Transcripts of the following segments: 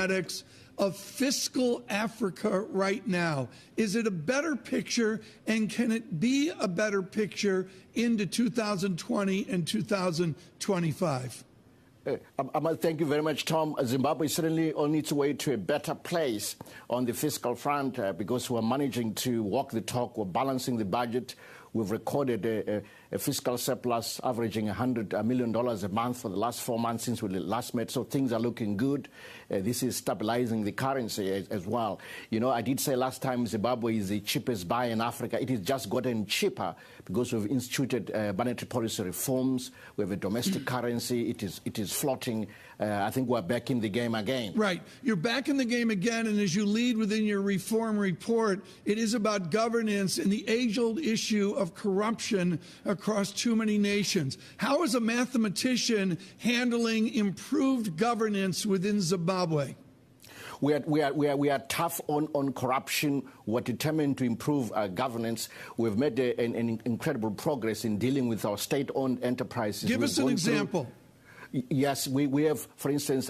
schematics of fiscal Africa right now? Is it a better picture, and can it be a better picture into 2020 and 2025? Thank you very much, Tom. Zimbabwe certainly on its way to a better place on the fiscal front because we're managing to walk the talk. We're balancing the budget. We've recorded a fiscal surplus averaging $100 million a month for the last 4 months since we last met. So things are looking good. This is stabilizing the currency as well. You know, I did say last time Zimbabwe is the cheapest buy in Africa. It has just gotten cheaper because we've instituted monetary policy reforms. We have a domestic currency. It is floating. I think we're back in the game again. Right. You're back in the game again, and as you lead within your reform report, it is about governance and the age-old issue of corruption across too many nations. How is a mathematician handling improved governance within Zimbabwe? We are tough on corruption. We're determined to improve governance. We've made an incredible progress in dealing with our state-owned enterprises. Give us an example. Yes, we have, for instance,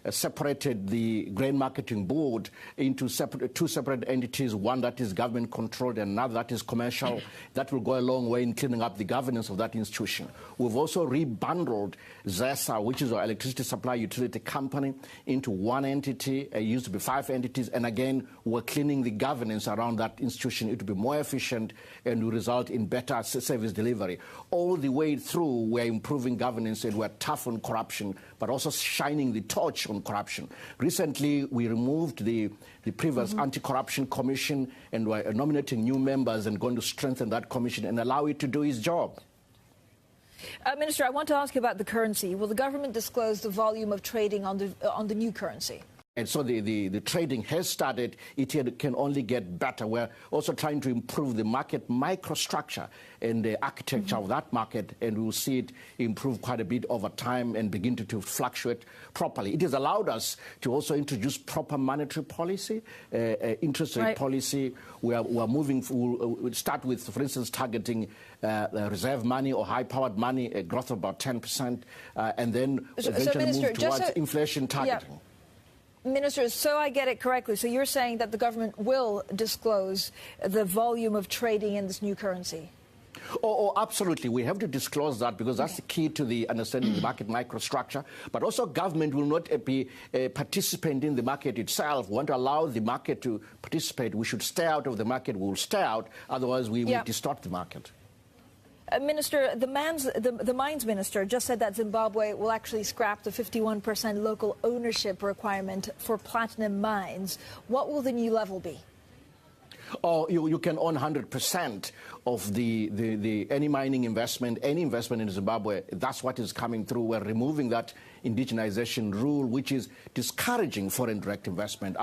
separated the grain marketing board into two separate entities, one that is government-controlled and another that is commercial. That will go a long way in cleaning up the governance of that institution. We've also rebundled ZESA, which is our electricity supply utility company, into one entity. It used to be 5 entities. And again, we're cleaning the governance around that institution. It will be more efficient and will result in better service delivery. All the way through, we're improving governance and we're tough on corruption, but also shining the torch on corruption. Recently, we removed the previous anti-corruption commission, and we're nominating new members and going to strengthen that commission and allow it to do its job. Minister, I want to ask you about the currency. Will the government disclose the volume of trading on the new currency? And so the trading has started. It can only get better. We're also trying to improve the market microstructure and the architecture of that market, and we'll see it improve quite a bit over time and begin to fluctuate properly. It has allowed us to also introduce proper monetary policy, interest rate policy. We are moving. We'll start with, for instance, targeting reserve money or high-powered money, a growth of about 10%, and then eventually move towards inflation targeting. Yeah. Minister, so I get it correctly, so you're saying that the government will disclose the volume of trading in this new currency? Oh, absolutely. We have to disclose that because that's the key to the understanding the market microstructure. But also government will not be a participant in the market itself. We want to allow the market to participate. We should stay out of the market. We will stay out. Otherwise, we will distort the market. Minister, the mines minister just said that Zimbabwe will actually scrap the 51% local ownership requirement for platinum mines. What will the new level be? Oh, you can own 100% of any mining investment, any investment in Zimbabwe. That's what is coming through. We're removing that indigenization rule, which is discouraging foreign direct investment.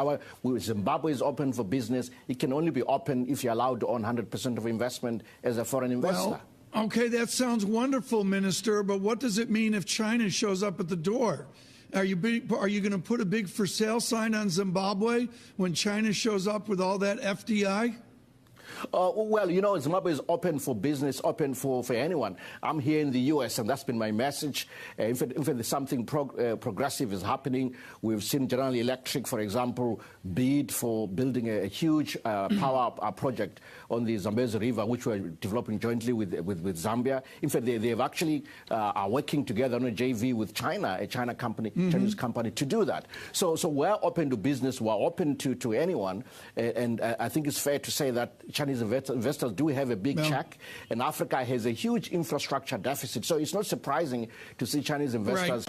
Zimbabwe is open for business. It can only be open if you're allowed to own 100% of investment as a foreign investor. Well, okay, that sounds wonderful, Minister, but what does it mean if China shows up at the door? Are you going to put a big for sale sign on Zimbabwe when China shows up with all that FDI? Well, you know, Zimbabwe is open for business, open for anyone. I'm here in the U.S., and that's been my message. In fact, something progressive is happening. We've seen General Electric, for example, bid for building a huge power project on the Zambezi River, which we're developing jointly with Zambia. In fact, they've actually are working together on a JV with China, a Chinese company, to do that. So we're open to business. We're open to anyone. And I think it's fair to say that Chinese investors do have a big check, and Africa has a huge infrastructure deficit. So it's not surprising to see Chinese investors